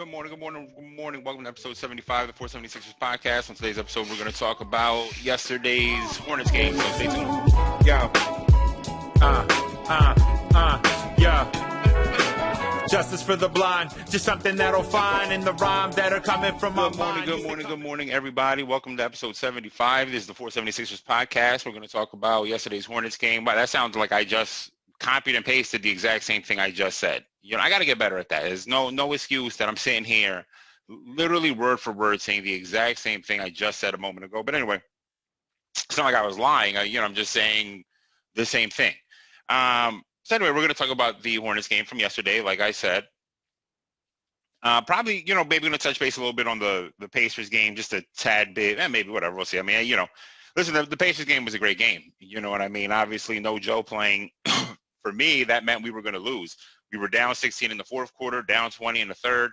Good morning, good morning, good morning. Welcome to episode 75 of the 476ers podcast. On today's episode, we're going to talk about yesterday's Hornets game, so stay tuned. Yo. Justice for the blind, just something that'll find in the rhymes that are coming from my mind. Good morning, everybody. Welcome to episode 75. This is the 476ers podcast. We're going to talk about yesterday's Hornets game. But that sounds like I just copied and pasted the exact same thing I just said. I got to get better at that. There's no excuse that I'm sitting here literally word for word saying the exact same thing I just said a moment ago. But anyway, it's not like I was lying. I'm just saying the same thing. So anyway, we're going to talk about the Hornets game from yesterday, like I said. Probably, maybe going to touch base a little bit on the Pacers game, just a tad bit, and maybe whatever, we'll see. I mean, listen, the Pacers game was a great game. You know what I mean? Obviously, no Joe playing. For me, that meant we were going to lose. We were down 16 in the fourth quarter, down 20 in the third.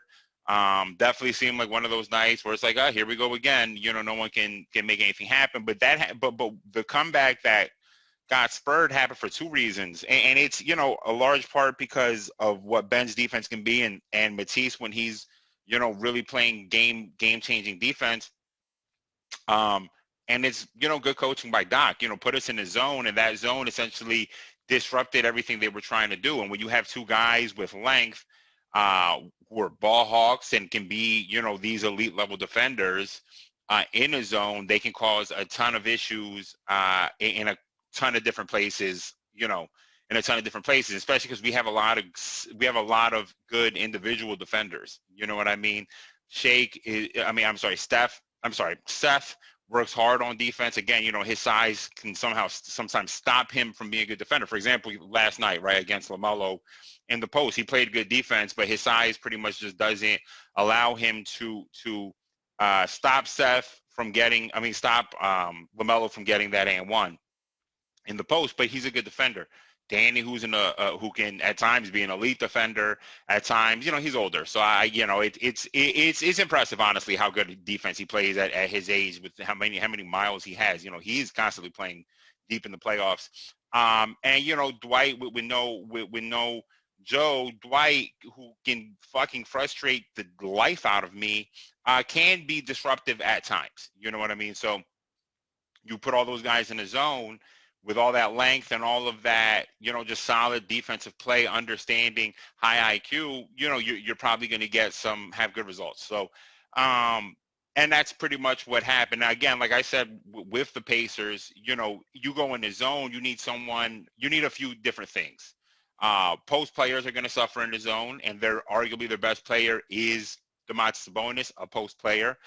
Definitely seemed like one of those nights where it's like, here we go again. No one can make anything happen. But but the comeback that got spurred happened for two reasons, and it's a large part because of what Ben's defense can be, and Matisse when he's really playing game changing defense. And it's good coaching by Doc. Put us in a zone, and that zone essentially disrupted everything they were trying to do. And when you have two guys with length who are ball hawks and can be these elite level defenders in a zone, they can cause a ton of issues in a ton of different places, especially because we have a lot of good individual defenders. You know what I mean? Seth works hard on defense. Again, his size can sometimes stop him from being a good defender. For example, last night, right, against LaMelo in the post, he played good defense, but his size pretty much just doesn't allow him to stop LaMelo from getting that and one in the post, but he's a good defender. Danny, who can at times be an elite defender, at times, he's older. So it's impressive, honestly, how good defense he plays at his age with how many miles he has. He's constantly playing deep in the playoffs. And Dwight with no Joe, Dwight, who can fucking frustrate the life out of me, can be disruptive at times. You know what I mean? So you put all those guys in a zone with all that length and all of that, just solid defensive play, understanding, high IQ, you're probably going to have good results. So, and that's pretty much what happened. Now, again, like I said, with the Pacers, you go in the zone, you need a few different things. Post players are going to suffer in the zone, and arguably their best player is Domantas Sabonis, a post player.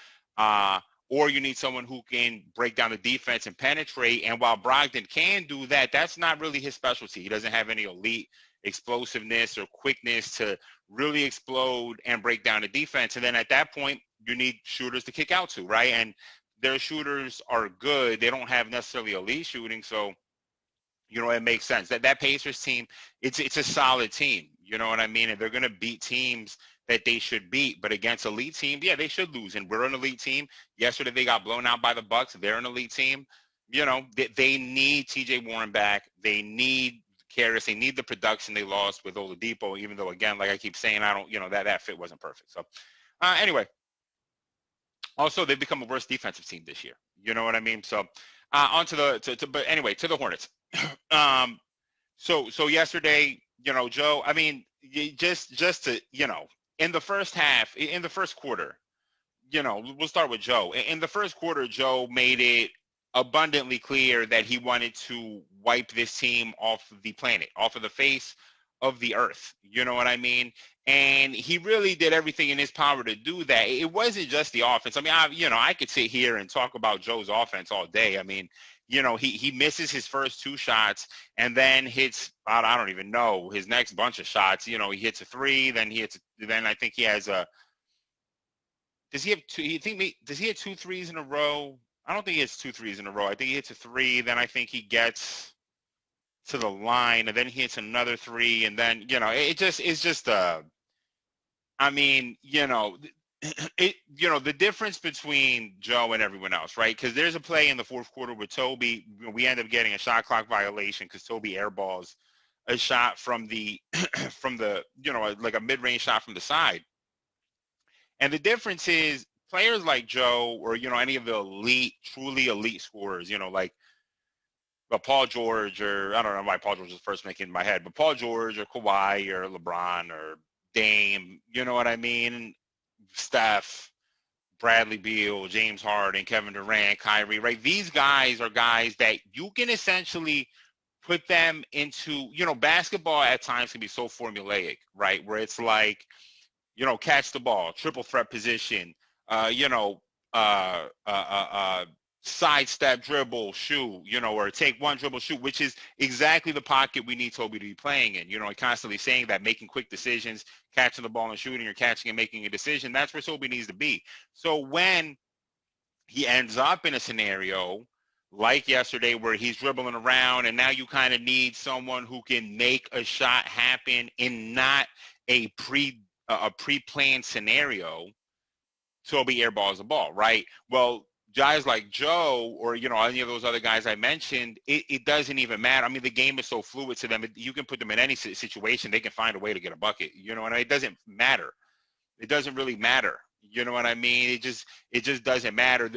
Or you need someone who can break down the defense and penetrate. And while Brogdon can do that, that's not really his specialty. He doesn't have any elite explosiveness or quickness to really explode and break down the defense. And then at that point, you need shooters to kick out to, right? And their shooters are good. They don't have necessarily elite shooting. So, it makes sense. That Pacers team, it's a solid team. You know what I mean? And they're going to beat teams that they should beat, but against elite teams, they should lose. And we're an elite team. Yesterday they got blown out by the Bucks. They're an elite team. They need TJ Warren back. They need Karras. They need the production they lost with Oladipo. Even though, again, like I keep saying, that fit wasn't perfect. So, anyway, also they've become a worse defensive team this year. You know what I mean? So, on to the Hornets. So yesterday, Joe. I mean, just to in the first quarter, we'll start with Joe. In the first quarter, Joe made it abundantly clear that he wanted to wipe this team off the planet, off of the face of the earth. You know what I mean? And he really did everything in his power to do that. It wasn't just the offense. I mean, I could sit here and talk about Joe's offense all day. I mean, he misses his first two shots and then hits, I don't even know, his next bunch of shots. He hits a three, then I think he has does he have two threes in a row? I don't think he hits 2 threes in a row. I think he hits a three, then I think he gets to the line, and then he hits another three, and then, the difference between Joe and everyone else, right? Because there's a play in the fourth quarter with Toby. We end up getting a shot clock violation because Toby airballs a shot from the, like a mid-range shot from the side. And the difference is players like Joe or, any of the elite, truly elite scorers, like Paul George, or I don't know why Paul George is the first making in my head, but Paul George or Kawhi or LeBron or Dame, you know what I mean? Steph, Bradley Beal, James Harden, Kevin Durant, Kyrie, right? These guys are guys that you can essentially put them into, basketball at times can be so formulaic, right? Where it's like, catch the ball, triple threat position, uh, you know, uh, uh, uh, uh, sidestep dribble, shoot, or take one dribble, shoot, which is exactly the pocket we need Toby to be playing in. And constantly saying that, making quick decisions, catching the ball and shooting, or catching and making a decision. That's where Toby needs to be. So when he ends up in a scenario like yesterday where he's dribbling around and now you kind of need someone who can make a shot happen in not a pre-planned scenario, Toby airballs the ball, right? Well, guys like Joe or, any of those other guys I mentioned, it doesn't even matter. I mean, the game is so fluid to them. You can put them in any situation. They can find a way to get a bucket. You know what I mean? It doesn't matter. It doesn't really matter. You know what I mean? It just doesn't matter.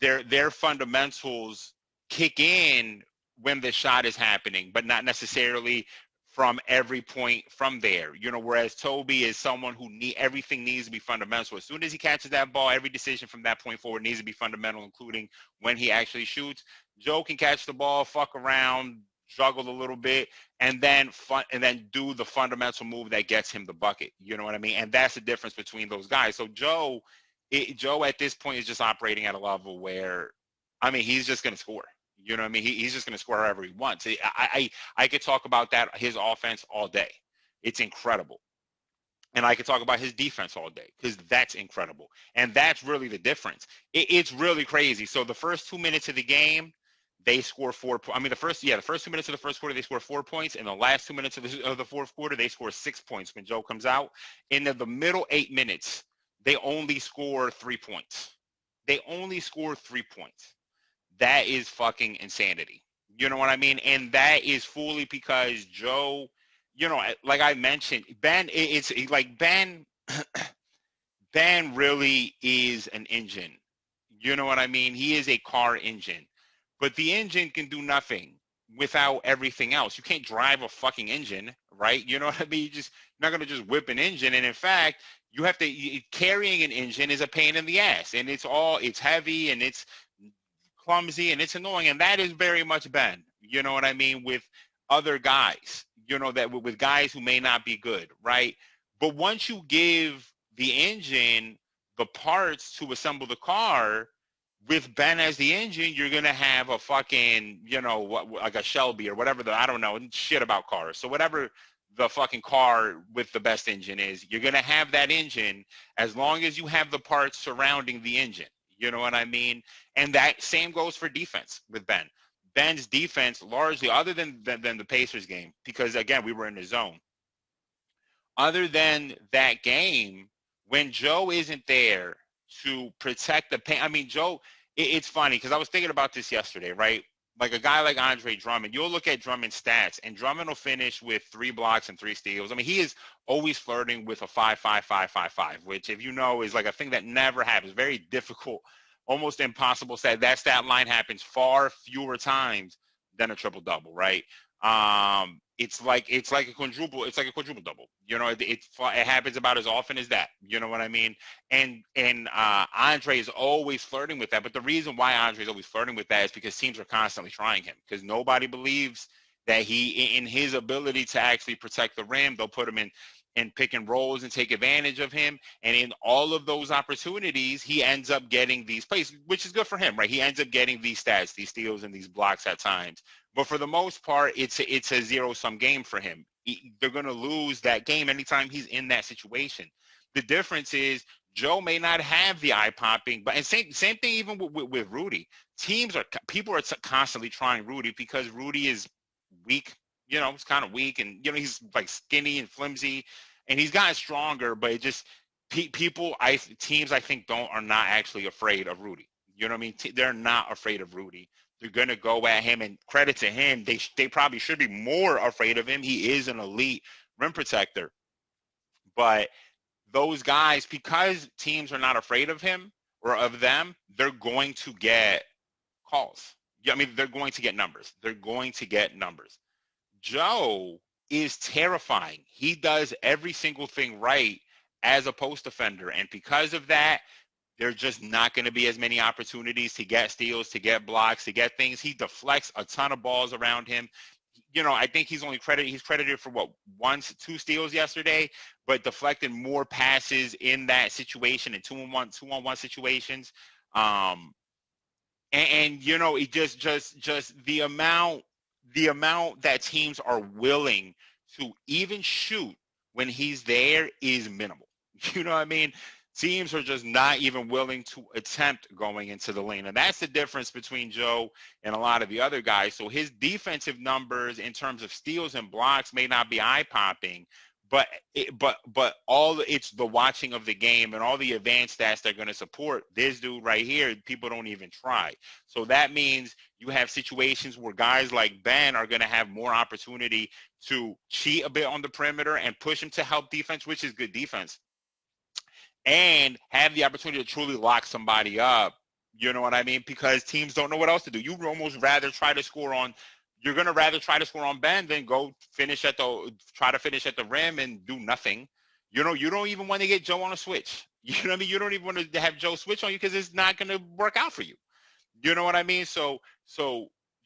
Their fundamentals kick in when the shot is happening, but not necessarily from every point from there. Whereas Toby is someone who everything needs to be fundamental. As soon as he catches that ball, every decision from that point forward needs to be fundamental, including when he actually shoots. Joe can catch the ball, fuck around, juggle a little bit, and then do the fundamental move that gets him the bucket. You know what I mean? And that's the difference between those guys. So Joe at this point is just operating at a level where, I mean, he's just going to score. You know what I mean? He's just going to score wherever he wants. I could talk about his offense all day. It's incredible. And I could talk about his defense all day because that's incredible. And that's really the difference. It's really crazy. So the first 2 minutes of the game, they score 4 points. I mean, the first 2 minutes of the first quarter, they score 4 points. In the last 2 minutes of the fourth quarter, they score 6 points when Joe comes out. In the middle 8 minutes, they only score 3 points. They only score 3 points. That is fucking insanity. You know what I mean? And that is fully because Joe, like I mentioned, Ben, it's like Ben really is an engine. You know what I mean? He is a car engine. But the engine can do nothing without everything else. You can't drive a fucking engine, right? You know what I mean? You're not going to just whip an engine. And in fact, carrying an engine is a pain in the ass. And it's heavy and it's clumsy and it's annoying. And that is very much Ben, you know what I mean? With other guys, that with guys who may not be good, right? But once you give the engine the parts to assemble the car, with Ben as the engine, you're going to have a fucking, like a Shelby or whatever I don't know, shit about cars. So whatever the fucking car with the best engine is, you're going to have that engine as long as you have the parts surrounding the engine. You know what I mean? And that same goes for defense with Ben. Ben's defense largely, other than the Pacers game, because again, we were in the zone. Other than that game, when Joe isn't there to protect the paint, I mean, Joe, it's funny because I was thinking about this yesterday, right? Like a guy like Andre Drummond, you'll look at Drummond's stats, and Drummond will finish with 3 blocks and 3 steals. I mean, he is always flirting with a 5-5-5-5-5, which, if you know, is like a thing that never happens. Very difficult, almost impossible stat. That stat line happens far fewer times than a triple double, right? It's like a quadruple double. It happens about as often as that. You know what I mean? And Andre is always flirting with that. But the reason why Andre is always flirting with that is because teams are constantly trying him, because nobody believes that he, in his ability to actually protect the rim. They'll put him in pick and rolls and take advantage of him. And in all of those opportunities, he ends up getting these plays, which is good for him, right? He ends up getting these stats, these steals, and these blocks at times. But for the most part, it's a zero-sum game for him. They're going to lose that game anytime he's in that situation. The difference is Joe may not have the eye-popping, and same thing even with Rudy. People are constantly trying Rudy because Rudy is weak. He's kind of weak, and he's like skinny and flimsy, and he's gotten stronger. But it just teams I think are not actually afraid of Rudy. You know what I mean? They're not afraid of Rudy. They're going to go at him, and credit to him, they probably should be more afraid of him. He is an elite rim protector. But those guys, because teams are not afraid of him or of them, they're going to get calls. Yeah, I mean, they're going to get numbers. They're going to get numbers. Joe is terrifying. He does every single thing right as a post defender. And because of that, there's just not going to be as many opportunities to get steals, to get blocks, to get things. He deflects a ton of balls around him. I think he's credited for what, two steals yesterday, but deflected more passes in that situation in two-on-one situations. It just the amount that teams are willing to even shoot when he's there is minimal. You know what I mean? Teams are just not even willing to attempt going into the lane. And that's the difference between Joe and a lot of the other guys. So his defensive numbers in terms of steals and blocks may not be eye-popping, but it's the watching of the game and all the advanced stats that are going to support this dude right here. People don't even try. So that means you have situations where guys like Ben are going to have more opportunity to cheat a bit on the perimeter and push him to help defense, which is good defense, and have the opportunity to truly lock somebody up. You know what I mean? Because teams don't know what else to do. You're going to rather try to score on Ben than try to finish at the rim and do nothing. You don't even want to get Joe on a switch. You know what I mean? You don't even want to have Joe switch on you because it's not going to work out for you. You know what I mean? So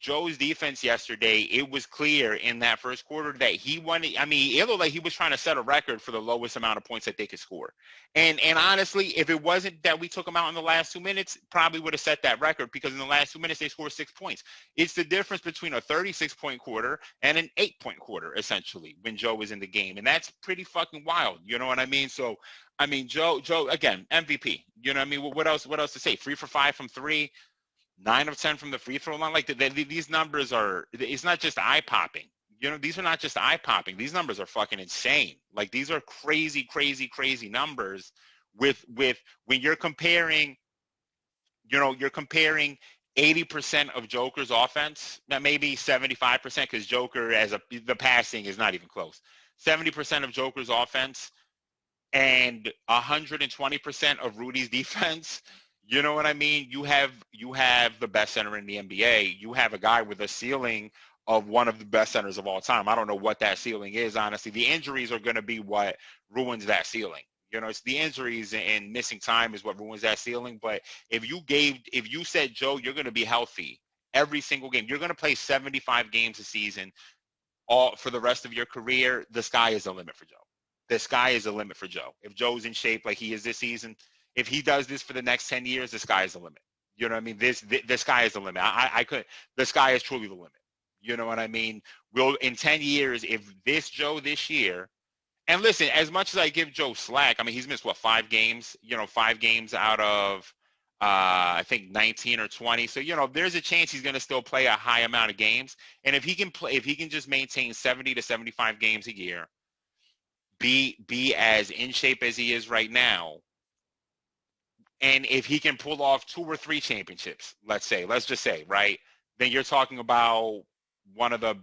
Joe's defense yesterday, it was clear in that first quarter that he wanted. I mean, it looked like he was trying to set a record for the lowest amount of points that they could score. And honestly, if it wasn't that we took him out in the last 2 minutes, probably would have set that record, because in the last 2 minutes they scored 6 points. It's the difference between a 36-point quarter and an 8-point quarter, essentially, when Joe was in the game. And that's pretty fucking wild. You know what I mean? So, I mean, Joe, again, MVP. You know what I mean? What else to say? 3 for 5 from three. 9 of 10 from the free throw line. Like these numbers it's not just eye popping. These are not just eye popping. These numbers are fucking insane. Like, these are crazy, crazy, crazy numbers with when you're comparing, you're comparing 80% of Joker's offense, now maybe 75%, because Joker the passing is not even close. 70% of Joker's offense and 120% of Rudy's defense. You know what I mean? You have the best center in the NBA. You have a guy with a ceiling of one of the best centers of all time. I don't know what that ceiling is, honestly. The injuries are going to be what ruins that ceiling. It's the injuries and missing time is what ruins that ceiling. But if you said, Joe, you're going to be healthy every single game, you're going to play 75 games a season all for the rest of your career, the sky is the limit for Joe. The sky is the limit for Joe. If Joe's in shape like he is this season, if he does this for the next 10 years, the sky is the limit. You know what I mean? The sky is the limit. The sky is truly the limit. You know what I mean? In 10 years, if this Joe this year, and listen, as much as I give Joe slack, I mean, he's missed 5 games, 5 games out of, I think 19 or 20. So, there's a chance he's going to still play a high amount of games. And if he can just maintain 70 to 75 games a year, be as in shape as he is right now, and if he can pull off 2 or 3 championships, let's just say, right, then you're talking about one of the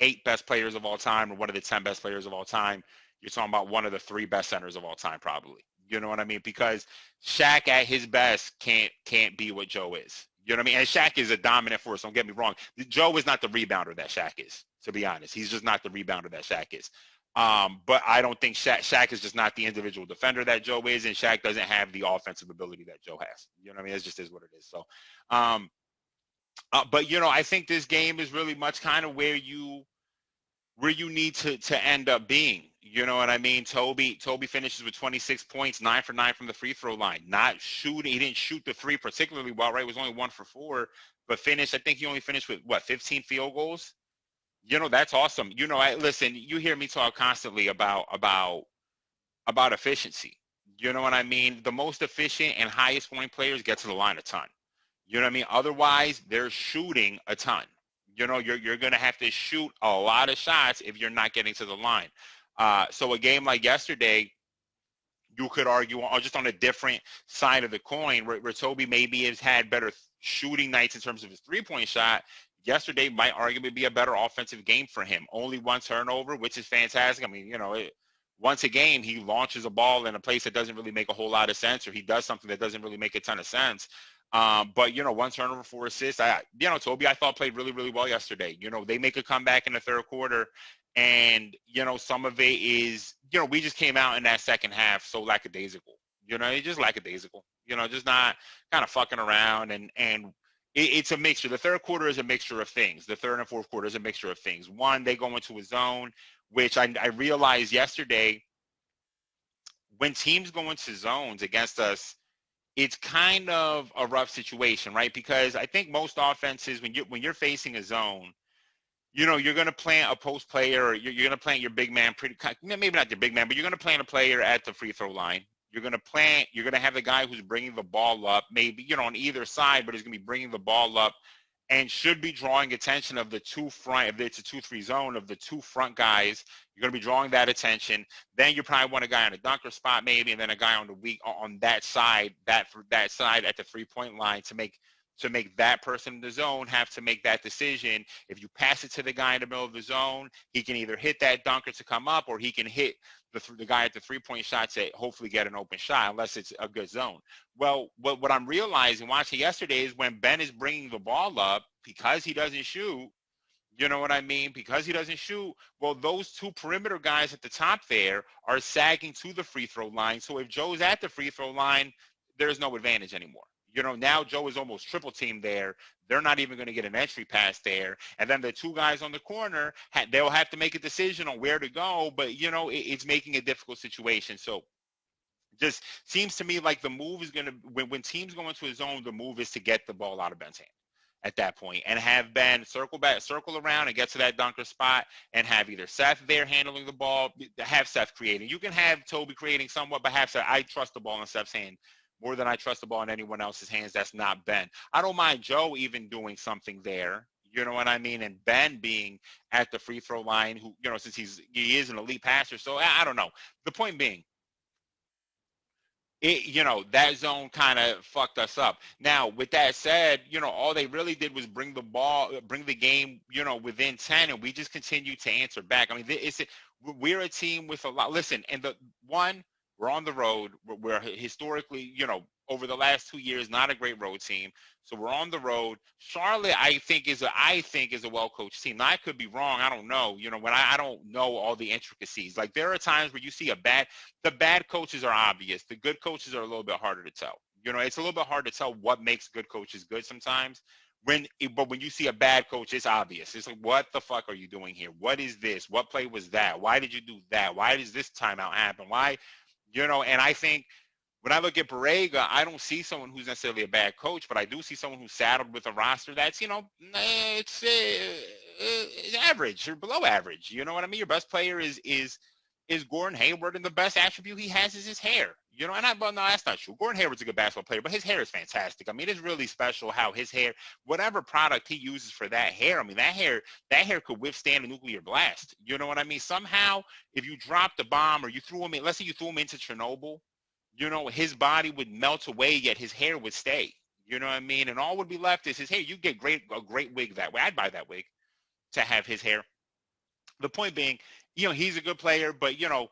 8 best players of all time or one of the 10 best players of all time. You're talking about one of the 3 best centers of all time, probably. You know what I mean? Because Shaq at his best can't be what Joe is. You know what I mean? And Shaq is a dominant force. Don't get me wrong. Joe is not the rebounder that Shaq is, to be honest. He's just not the rebounder that Shaq is. But I don't think Shaq is just not the individual defender that Joe is, and Shaq doesn't have the offensive ability that Joe has. You know what I mean? It just is what it is. So, but I think this game is really much kind of where you need to end up being. You know what I mean? Toby finishes with 26 points, 9 for 9 from the free throw line. Not shooting. He didn't shoot the 3 particularly well, right? It was only 1 for 4, but I think he only finished with 15 field goals. That's awesome. Listen, you hear me talk constantly about efficiency. You know what I mean? The most efficient and highest scoring players get to the line a ton. You know what I mean? Otherwise, they're shooting a ton. You're going to have to shoot a lot of shots if you're not getting to the line. So a game like yesterday, you could argue just on a different side of the coin, where Toby maybe has had better shooting nights in terms of his three-point shot. Yesterday might arguably be a better offensive game for him. Only 1 turnover, which is fantastic. I mean, once a game he launches a ball in a place that doesn't really make a whole lot of sense, or he does something that doesn't really make a ton of sense. But, you know, 1 turnover, 4 assists. Toby, I thought played really, really well yesterday. You know, they make a comeback in the third quarter, and, you know, some of it is, you know, we just came out in that second half so lackadaisical. You know, it's just lackadaisical. You know, just not kind of fucking around, and it's a mixture. The third quarter is a mixture of things. The third and fourth quarter is a mixture of things. One, they go into a zone, which I realized yesterday, when teams go into zones against us, it's kind of a rough situation, right? Because I think most offenses, when you're facing a zone, you know, you're going to plant a post player, or you're going to plant your big man maybe not your big man, but you're going to plant a player at the free throw line. You're going to have the guy who's bringing the ball up, maybe, you know, on either side, but he's going to be bringing the ball up and should be drawing attention of the two front. If it's a 2-3 zone, of the two front guys, you're going to be drawing that attention. Then you probably want a guy on a dunker spot maybe, and then a guy on that side at the 3-point line to make that person in the zone have to make that decision. If you pass it to the guy in the middle of the zone, he can either hit that dunker to come up, or he can hit the guy at the 3-point shot to hopefully get an open shot, unless it's a good zone. Well, what I'm realizing watching yesterday is when Ben is bringing the ball up, because he doesn't shoot, you know what I mean? Because he doesn't shoot, well, those two perimeter guys at the top there are sagging to the free throw line. So if Joe's at the free throw line, there's no advantage anymore. You know, now Joe is almost triple teamed there. They're not even going to get an entry pass there. And then the two guys on the corner, they'll have to make a decision on where to go. But, you know, it's making a difficult situation. So just seems to me like the move is going to, when teams go into a zone, the move is to get the ball out of Ben's hand at that point and have Ben circle around and get to that dunker spot, and have either Seth there handling the ball, have Seth creating. You can have Toby creating somewhat, but have Seth. I trust the ball in Seth's hand more than I trust the ball in anyone else's hands that's not Ben. I don't mind Joe even doing something there, you know what I mean, and Ben being at the free throw line, who, you know, since he is an elite passer. So I don't know. The point being, you know, that zone kind of fucked us up. Now, with that said, you know, all they really did was bring the game, you know, within 10, and we just continued to answer back. I mean, we're a team with a lot. Listen, and we're on the road. We're historically, you know, over the last 2 years, not a great road team. So we're on the road. Charlotte, I think is a well-coached team. Now, I could be wrong. I don't know. You know, when I don't know all the intricacies. Like, there are times where you see the bad coaches are obvious. The good coaches are a little bit harder to tell. You know, it's a little bit hard to tell what makes good coaches good sometimes. But when you see a bad coach, it's obvious. It's like, what the fuck are you doing here? What is this? What play was that? Why did you do that? Why does this timeout happen? Why? You know, and I think when I look at Borrega, I don't see someone who's necessarily a bad coach, but I do see someone who's saddled with a roster that's, you know, it's average or below average. You know what I mean? Your best player is Gordon Hayward, and the best attribute he has is his hair. You know, no, that's not true. Gordon Hayward's a good basketball player, but his hair is fantastic. I mean, it's really special how his hair, whatever product he uses for that hair, I mean, that hair could withstand a nuclear blast. You know what I mean? Somehow, if you dropped a bomb or you threw him in, let's say you threw him into Chernobyl, you know, his body would melt away, yet his hair would stay. You know what I mean? And all would be left is his hair. You get a great wig that way. I'd buy that wig to have his hair. The point being, you know, he's a good player, but, you know,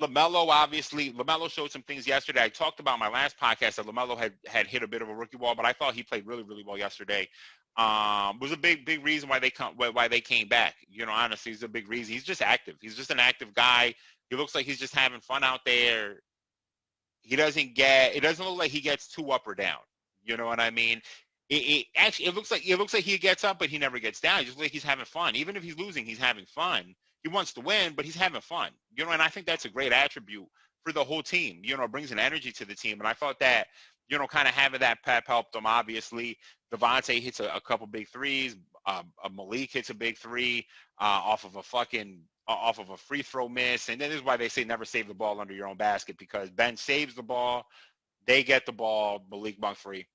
LaMelo showed some things yesterday. I talked about in my last podcast that LaMelo had hit a bit of a rookie wall, but I thought he played really, really well yesterday. Was a big reason why they came back. You know, honestly, he's a big reason. He's just active. He's just an active guy. He looks like he's just having fun out there. It doesn't look like he gets too up or down. You know what I mean? It looks like he gets up, but he never gets down. It just looks like he's having fun. Even if he's losing, he's having fun. He wants to win, but he's having fun. You know, and I think that's a great attribute for the whole team. You know, it brings an energy to the team. And I thought that, you know, kind of having that pep helped them. Obviously, Devontae hits a couple big threes. Malik hits a big three off of a free throw miss. And this is why they say never save the ball under your own basket, because Ben saves the ball, they get the ball, Malik bunk free.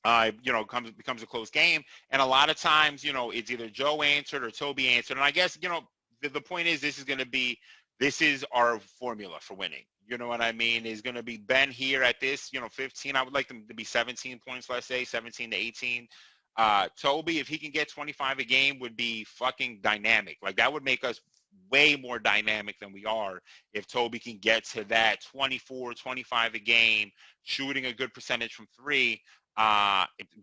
You know, becomes a close game. And a lot of times, you know, it's either Joe answered or Toby answered. And I guess, you know, the point is this is our formula for winning. You know what I mean? Is going to be Ben here at this, you know, 15. I would like them to be 17 points, let's say, 17 to 18. Toby, if he can get 25 a game, would be fucking dynamic. Like, that would make us way more dynamic than we are if Toby can get to that 24, 25 a game, shooting a good percentage from three.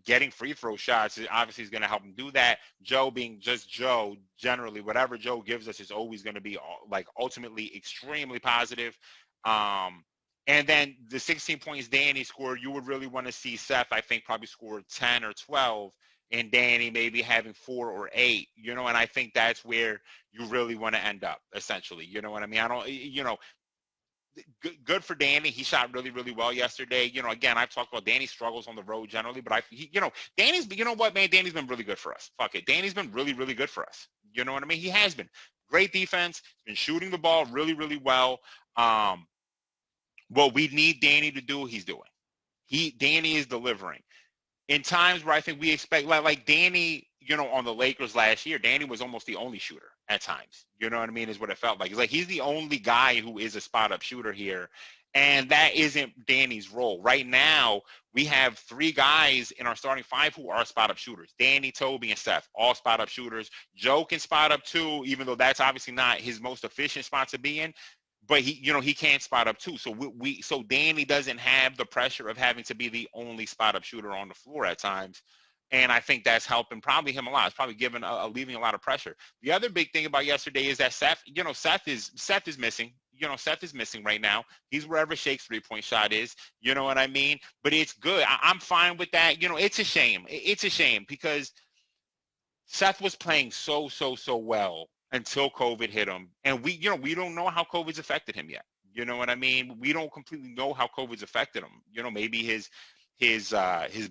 Getting free throw shots obviously is going to help him do that. Joe being just Joe, generally, whatever Joe gives us is always going to be like ultimately extremely positive. And then the 16 points Danny scored, you would really want to see Seth, I think, probably score 10 or 12, and Danny maybe having 4 or 8, and I think that's where you really want to end up, essentially. You know what I mean? I don't, good for Danny. He shot really, really well yesterday. Again, I've talked about Danny's struggles on the road generally, but Danny's, you know what, man, Danny's been really good for us. Fuck it. Danny's been really, really good for us. You know what I mean? He has been. Great defense. He's been shooting the ball really, really well. What we need Danny to do, he's doing. Danny is delivering. In times where I think we expect, like Danny, on the Lakers last year, Danny was almost the only shooter at times. You know what I mean? Is what it felt like. It's like he's the only guy who is a spot-up shooter here, and that isn't Danny's role. Right now, we have 3 guys in our starting 5 who are spot-up shooters. Danny, Toby, and Steph, all spot-up shooters. Joe can spot up too, even though that's obviously not his most efficient spot to be in. But he can't spot up too. So so Danny doesn't have the pressure of having to be the only spot up shooter on the floor at times. And I think that's helping probably him a lot. It's probably giving alleviating a lot of pressure. The other big thing about yesterday is that Seth is missing. Seth is missing right now. He's wherever Shake's 3-point shot is. You know what I mean? But it's good. I'm fine with that. It's a shame. It's a shame because Seth was playing so well until COVID hit him. And we don't know how COVID's affected him yet. You know what I mean? We don't completely know how COVID's affected him. Maybe his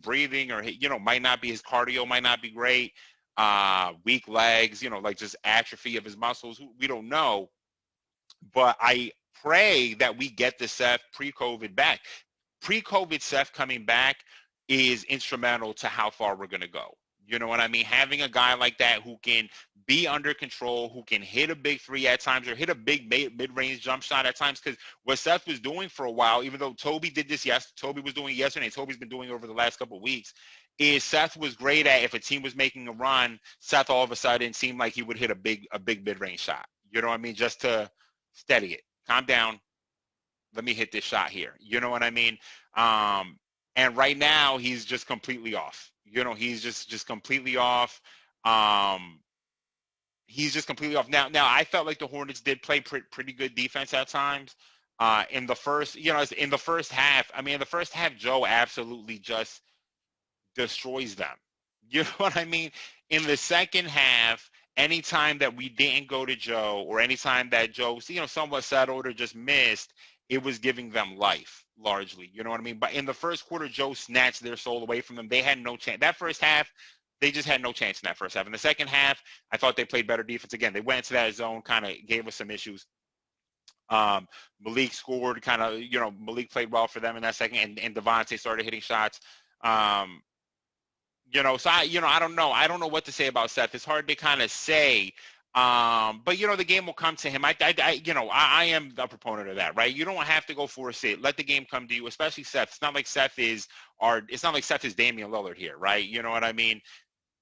breathing or, might not be, his cardio might not be great. Weak legs, like just atrophy of his muscles. We don't know. But I pray that we get the Seth pre-COVID back. Pre-COVID Seth coming back is instrumental to how far we're going to go. You know what I mean? Having a guy like that who can be under control, who can hit a big 3 at times or hit a big mid-range jump shot at times, because what Seth was doing for a while, even though Toby did this, Toby was doing it yesterday, and Toby's been doing it over the last couple of weeks, is Seth was great at, if a team was making a run, Seth all of a sudden seemed like he would hit a big mid-range shot. You know what I mean? Just to steady it. Calm down. Let me hit this shot here. You know what I mean? And right now, he's just completely off. He's just completely off. He's just completely off. Now, I felt like the Hornets did play pretty good defense at times. In the first half, in the first half, Joe absolutely just destroys them. You know what I mean? In the second half, anytime that we didn't go to Joe or anytime that Joe, somewhat settled or just missed, it was giving them life largely. You know what I mean? But in the first quarter, Joe snatched their soul away from them. They had no chance. That first half, they just had no chance in that first half. In the second half, I thought they played better defense. Again, they went into that zone, kind of gave us some issues. Malik scored, Malik played well for them in that second, and Devontae started hitting shots. So I don't know. I don't know what to say about Seth. It's hard to kind of say. But the game will come to him. I am a proponent of that, right? You don't have to go force it. Let the game come to you, especially Seth. It's not like Seth is Damian Lillard here, right? You know what I mean?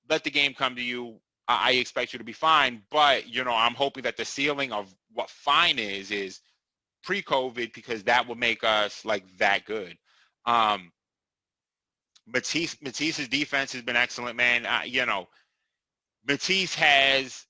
Let the game come to you. I expect you to be fine, but I'm hoping that the ceiling of what fine is pre-COVID, because that will make us like that good. Matisse's defense has been excellent, man. Matisse has,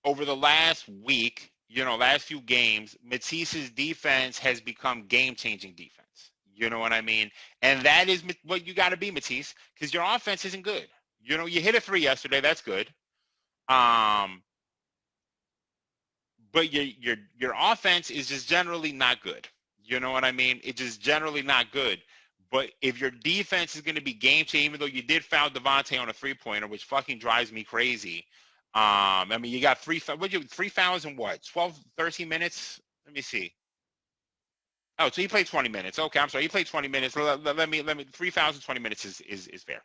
over the last week, last few games, Matisse's defense has become game-changing defense. You know what I mean? And that is what you got to be, Matisse, because your offense isn't good. You hit a 3 yesterday. That's good. But your offense is just generally not good. You know what I mean? It's just generally not good. But if your defense is going to be game-changing, even though you did foul Devontae on a 3-pointer, which fucking drives me crazy. You got 3 fouls in what? 12, 13 minutes? Let me see. Oh, so he played 20 minutes. Okay, I'm sorry. He played 20 minutes. Let me 3 fouls in 20 minutes is fair.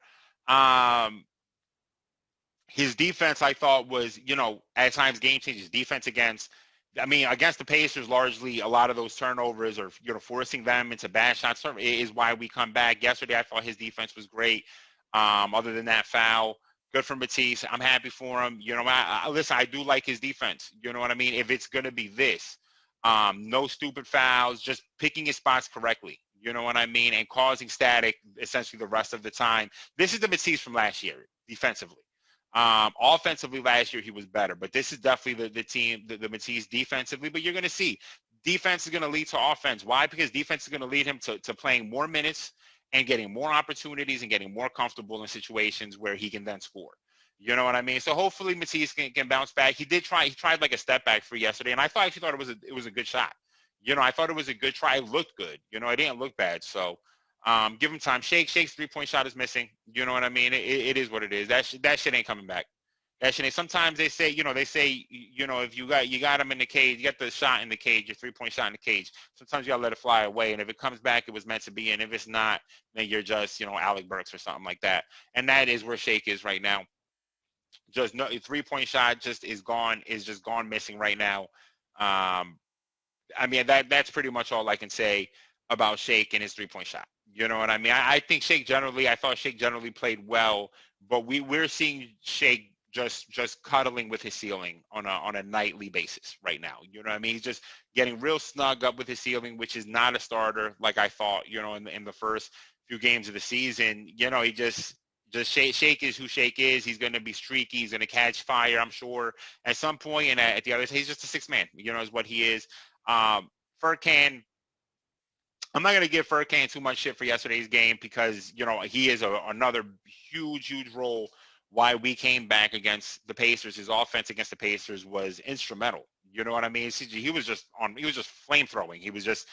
His defense, I thought, was, at times game changers. Defense against the Pacers, largely a lot of those turnovers or, forcing them into bad shots is why we come back. Yesterday, I thought his defense was great. Other than that foul, Good for Matisse. I'm happy for him. You know, listen, I do like his defense. You know what I mean? If it's going to be this, no stupid fouls, just picking his spots correctly. You know what I mean? And causing static essentially the rest of the time. This is the Matisse from last year defensively. Offensively last year he was better, but this is definitely the team, the Matisse defensively. But you're going to see defense is going to lead to offense. Why? Because defense is going to lead him to playing more minutes and getting more opportunities and getting more comfortable in situations where he can then score. You know what I mean? So hopefully Matisse can bounce back. He tried like a step back for yesterday, and I actually thought it was a good shot. You know, I thought it was a good try. It looked good. You know, it didn't look bad. So give him time. Shake's 3-point shot is missing. You know what I mean? It is what it is. That shit ain't coming back. That shit ain't. Sometimes they say, if you got him in the cage, you got the shot in the cage, your 3-point shot in the cage. Sometimes you gotta let it fly away. And if it comes back, it was meant to be. And if it's not, then you're just, Alec Burks or something like that. And that is where Shake is right now. Just no 3-point shot just is just gone missing right now. I mean, that's pretty much all I can say about Shake and his 3-point shot. You know what I mean? I think I thought Shake generally played well, but we're seeing Shake just cuddling with his ceiling on a nightly basis right now. You know what I mean? He's just getting real snug up with his ceiling, which is not a starter like I thought, in the first few games of the season. He just Shake is who Shake is. He's going to be streaky. He's going to catch fire, I'm sure, at some point. And at the other side, he's just a sixth man, is what he is. Furkan, I'm not going to give Furkan too much shit for yesterday's game because, he is another huge role why we came back against the Pacers. His offense against the Pacers was instrumental. You know what I mean? He was just flame throwing. He was just,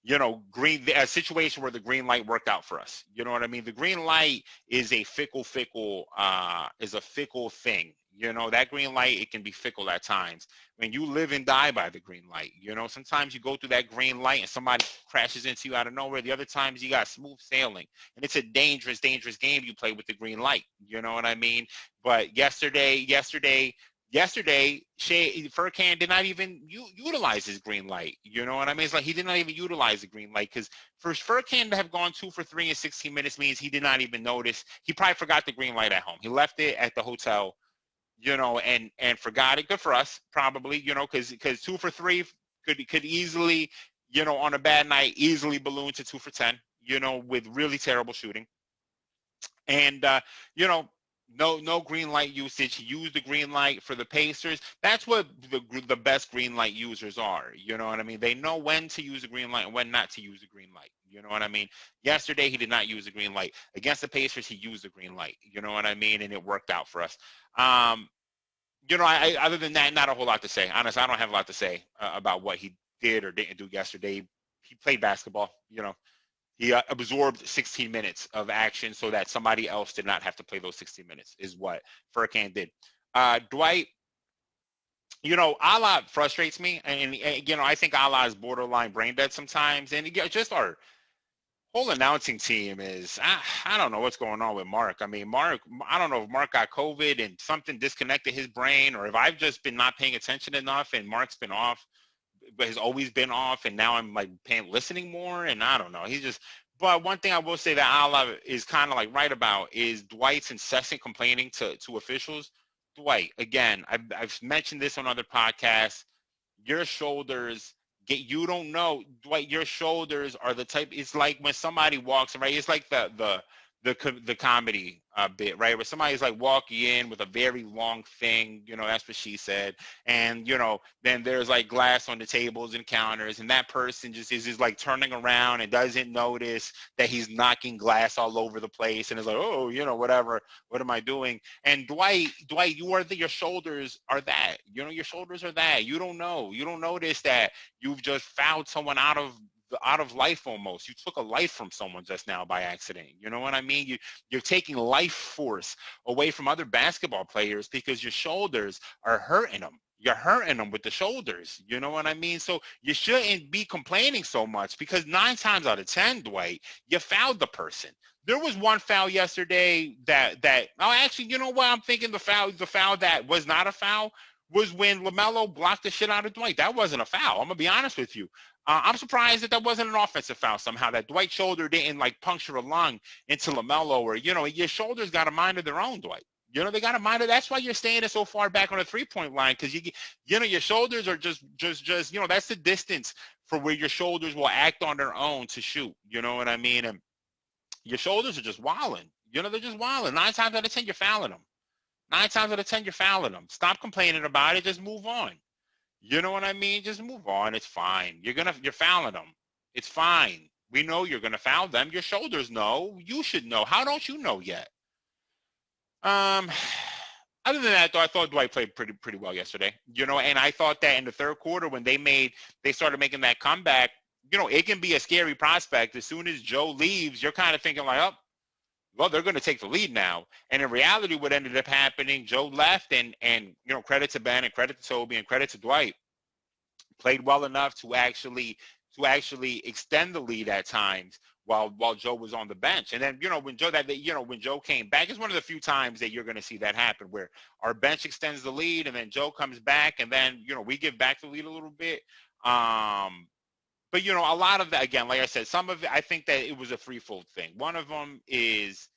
a situation where the green light worked out for us. You know what I mean? The green light is a fickle thing. That green light, it can be fickle at times. When you live and die by the green light, sometimes you go through that green light and somebody crashes into you out of nowhere. The other times you got smooth sailing. And it's a dangerous game you play with the green light. You know what I mean? But yesterday, Furkan did not even utilize his green light. You know what I mean? It's like he did not even utilize the green light because for Furkan to have gone 2 for 3 in 16 minutes means he did not even notice. He probably forgot the green light at home. He left it at the hotel, and forgot it. Good for us, probably, because 2 for 3 could easily, on a bad night, easily balloon to 2 for 10, with really terrible shooting. And, no green light usage. He used the green light for the Pacers. That's what the best green light users are. You know what I mean? They know when to use the green light and when not to use the green light. You know what I mean? Yesterday, he did not use the green light. Against the Pacers, he used the green light. You know what I mean? And it worked out for us. Other than that, not a whole lot to say. Honestly, I don't have a lot to say about what he did or didn't do yesterday. He played basketball. He absorbed 16 minutes of action so that somebody else did not have to play those 16 minutes is what Furkan did. Dwight, Allah frustrates me. And, I think Allah is borderline brain dead sometimes. And just our whole announcing team is, I don't know what's going on with Mark. I mean, I don't know if Mark got COVID and something disconnected his brain or if I've just been not paying attention enough and Mark's been off. But has always been off, and now I'm like listening more, and I don't know. But one thing I will say that Allah is kind of like right about is Dwight's incessant complaining to officials. Dwight, again, I've mentioned this on other podcasts. Your shoulders you don't know, Dwight. Your shoulders are the type. It's like when somebody walks, right? It's like the comedy bit, right? Where somebody's like walking in with a very long thing, that's what she said. And, then there's like glass on the tables and counters. And that person is like turning around and doesn't notice that he's knocking glass all over the place. And is like, oh, whatever. What am I doing? And Dwight, your shoulders are that, your shoulders are that. You don't know. You don't notice that you've just fouled someone out of life almost. You took a life from someone just now by accident. You know what I mean? You're taking life force away from other basketball players because your shoulders are hurting them. You're hurting them with the shoulders. You know what I mean? So you shouldn't be complaining so much because 9 times out of 10, Dwight, you fouled the person. There was one foul yesterday actually, you know what? I'm thinking the foul that was not a foul was when LaMelo blocked the shit out of Dwight. That wasn't a foul. I'm going to be honest with you. I'm surprised that wasn't an offensive foul somehow, that Dwight's shoulder didn't like puncture a lung into LaMelo or, your shoulders got a mind of their own, Dwight. You know, they got to mind it. That's why you're staying so far back on the 3-point line, because you know, your shoulders are just, you know, that's the distance for where your shoulders will act on their own to shoot. You know what I mean? And your shoulders are just wilding. You know, they're just wilding. 9 times out of 10, you're fouling them. 9 times out of 10, you're fouling them. Stop complaining about it. Just move on. You know what I mean? Just move on. It's fine. You're fouling them. It's fine. We know you're gonna foul them. Your shoulders know. You should know. How don't you know yet? Other than that, though, I thought Dwight played pretty well yesterday. You know, and I thought that in the third quarter when they started making that comeback, you know, it can be a scary prospect. As soon as Joe leaves, you're kind of thinking like, oh, well, they're going to take the lead now. And in reality, what ended up happening, Joe left, and you know, credit to Ben and credit to Toby and credit to Dwight, played well enough to actually extend the lead at times while Joe was on the bench. And then, you know, when Joe came back, it's one of the few times that you're going to see that happen, where our bench extends the lead and then Joe comes back and then, you know, we give back the lead a little bit. But, you know, a lot of that, again, like I said, some of it, I think that it was a threefold thing. One of them is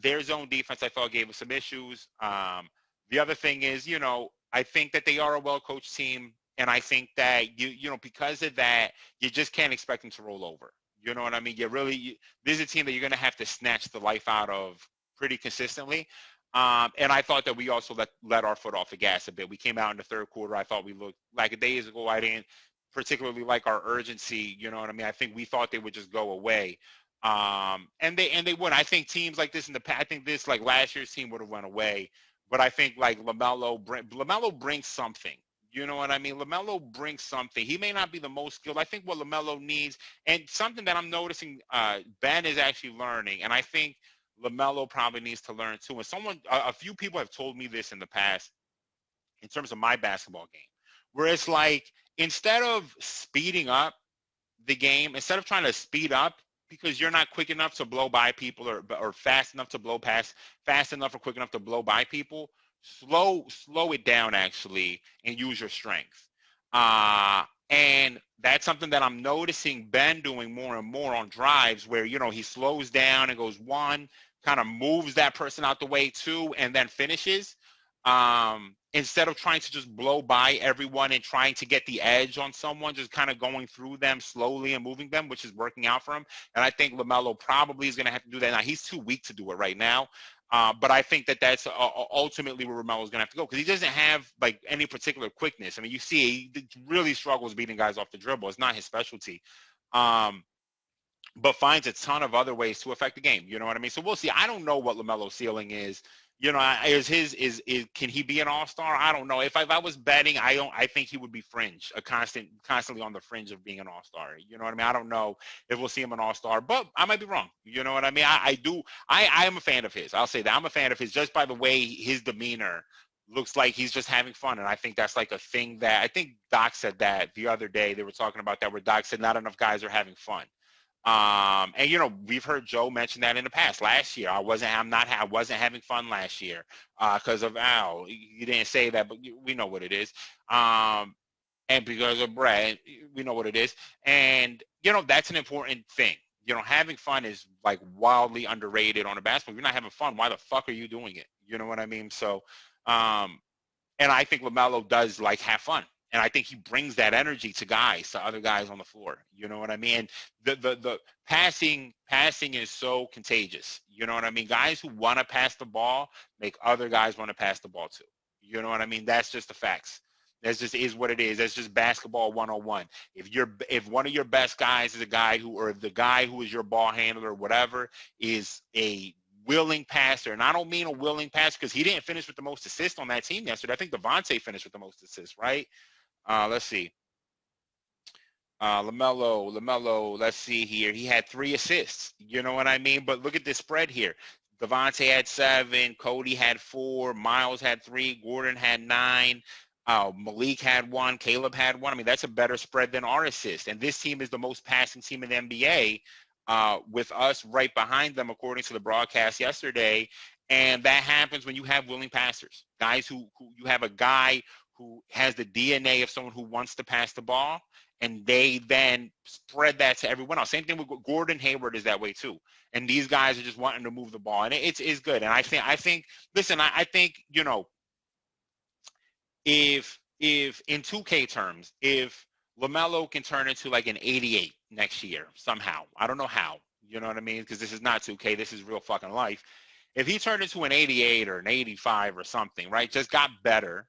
their zone defense, I thought, gave us some issues. The other thing is, you know, I think that they are a well-coached team. And I think that, you know, because of that, you just can't expect them to roll over. You know what I mean? This is a team that you're going to have to snatch the life out of pretty consistently. And I thought that we also let our foot off the gas a bit. We came out in the third quarter. I thought we looked like a days ago. I didn't particularly like our urgency. You know what I mean? I think we thought they would just go away. And they would. I think teams like this in the past, I think this, like last year's team, would have went away. But I think like LaMelo brings something. You know what I mean? LaMelo brings something. He may not be the most skilled. I think what LaMelo needs, and something that I'm noticing Ben is actually learning, and I think LaMelo probably needs to learn too. And a few people have told me this in the past in terms of my basketball game, where it's like, instead of speeding up the game, instead of trying to speed up because you're not quick enough to blow by people or fast enough to blow past, fast enough or quick enough to blow by people, slow it down actually and use your strength. And that's something that I'm noticing Ben doing more and more on drives, where, you know, he slows down and goes one, kind of moves that person out the way two, and then finishes. Instead of trying to just blow by everyone and trying to get the edge on someone, just kind of going through them slowly and moving them, which is working out for him. And I think LaMelo probably is going to have to do that. Now, he's too weak to do it right now. But I think that that's ultimately where LaMelo is going to have to go, because he doesn't have like any particular quickness. I mean, you see, he really struggles beating guys off the dribble. It's not his specialty. But finds a ton of other ways to affect the game. You know what I mean? So we'll see. I don't know what LaMelo's ceiling is. You know, can he be an all-star? I don't know. If I was betting, I think he would be fringe, constantly on the fringe of being an all-star. You know what I mean? I don't know if we'll see him an all-star, but I might be wrong. You know what I mean? I am a fan of his. I'll say that. I'm a fan of his just by the way his demeanor looks like he's just having fun. And I think that's like a thing that, I think Doc said that the other day. They were talking about that, where Doc said not enough guys are having fun. And you know, we've heard Joe mention that in the past. Last year, I wasn't having fun last year because of Al. You didn't say that, but we know what it is. And because of Brad, we know what it is. And you know, that's an important thing. You know, having fun is like wildly underrated on a basketball. If you're not having fun, why the fuck are you doing it? You know what I mean? So, and I think LaMelo does like have fun. And I think he brings that energy to other guys on the floor. You know what I mean? And the passing is so contagious. You know what I mean? Guys who want to pass the ball make other guys want to pass the ball too. You know what I mean? That's just the facts. That just is what it is. That's just basketball 101. If one of your best guys is a guy or the guy who is your ball handler or whatever is a willing passer, and I don't mean a willing passer because he didn't finish with the most assists on that team yesterday. I think Devontae finished with the most assists, right? Let's see. LaMelo, let's see here. He had 3 assists. You know what I mean? But look at this spread here. Devontae had 7. Cody had 4. Miles had 3. Gordon had 9. Malik had 1. Caleb had 1. I mean, that's a better spread than our assist. And this team is the most passing team in the NBA, with us right behind them, according to the broadcast yesterday. And that happens when you have willing passers. Guys who you have a guy who has the DNA of someone who wants to pass the ball, and they then spread that to everyone else. Same thing with Gordon Hayward is that way too. And these guys are just wanting to move the ball, and it's good. And I think listen, I think, you know, if in 2K terms, if LaMelo can turn into like an 88 next year somehow, I don't know how, you know what I mean? Because this is not 2K, this is real fucking life. If he turned into an 88 or an 85 or something, right, just got better,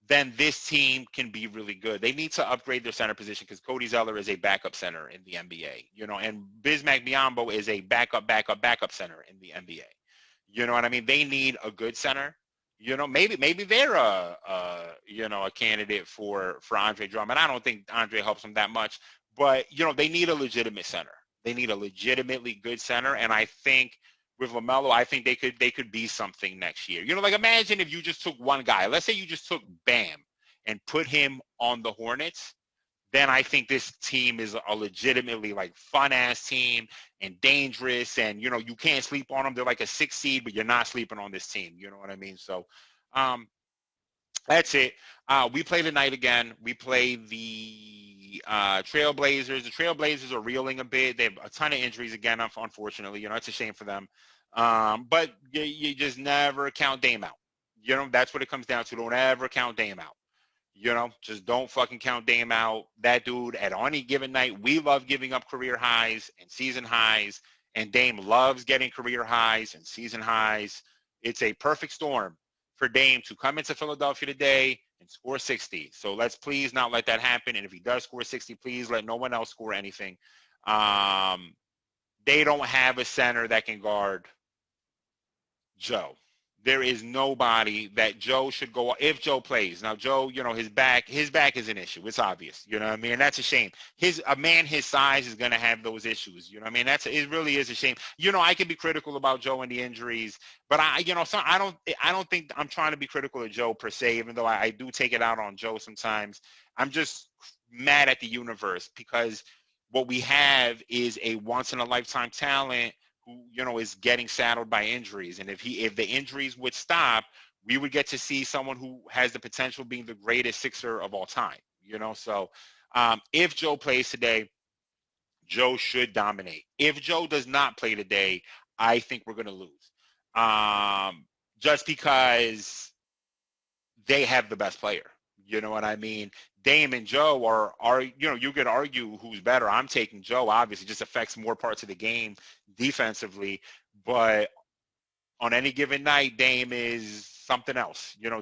then this team can be really good. They need to upgrade their center position because Cody Zeller is a backup center in the NBA, you know, and Bismack Biyombo is a backup center in the NBA. You know what I mean? They need a good center. You know, maybe they're a candidate for Andre Drummond. I don't think Andre helps them that much, but you know, they need a legitimate center. They need a legitimately good center, and I think with LaMelo, I think they could be something next year. You know, like imagine if you just took one guy. Let's say you just took Bam and put him on the Hornets. Then I think this team is a legitimately like fun ass team and dangerous, and you know, you can't sleep on them. They're like a 6 seed, but you're not sleeping on this team. You know what I mean? So that's it. We play tonight again. We play the Trailblazers. The Trailblazers are reeling a bit. They have a ton of injuries again, unfortunately. You know, it's a shame for them. But you just never count Dame out. You know, that's what it comes down to. Don't ever count Dame out. You know, just don't fucking count Dame out. That dude, at any given night, we love giving up career highs and season highs, and Dame loves getting career highs and season highs. It's a perfect storm for Dame to come into Philadelphia today and score 60. So let's please not let that happen. And if he does score 60, please let no one else score anything. They don't have a center that can guard Joe. There is nobody that Joe should go if Joe plays. Now, Joe, you know, his back is an issue. It's obvious. You know what I mean? And that's a shame. A man his size is going to have those issues. You know what I mean? It really is a shame. You know, I can be critical about Joe and the injuries, but I don't think I'm trying to be critical of Joe per se, even though I do take it out on Joe sometimes. I'm just mad at the universe because what we have is a once in a lifetime talent who, you know, is getting saddled by injuries. And if the injuries would stop, we would get to see someone who has the potential of being the greatest Sixer of all time, you know? So if Joe plays today, Joe should dominate. If Joe does not play today, I think we're going to lose. Just because they have the best player. You know what I mean? Dame and Joe are you know, you could argue who's better. I'm taking Joe, obviously. It just affects more parts of the game defensively. But on any given night, Dame is something else. You know,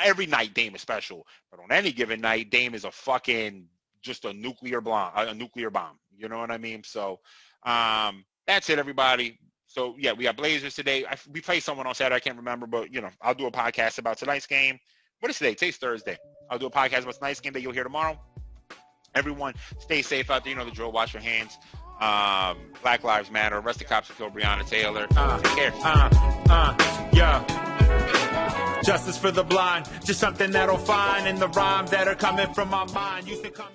every night Dame is special. But on any given night, Dame is a fucking just a nuclear bomb. You know what I mean? So that's it, everybody. So, yeah, we got Blazers today. We play someone on Saturday. I can't remember. But, you know, I'll do a podcast about tonight's game. What is today? Today's Thursday. I'll do a podcast about tonight's game that you'll hear tomorrow. Everyone, stay safe out there. You know the drill. Wash your hands. Black Lives Matter. Arrest the cops who killed Breonna Taylor. Take care. Yeah. Justice for the blind. Just something that'll find in the rhymes that are coming from my mind. Used to come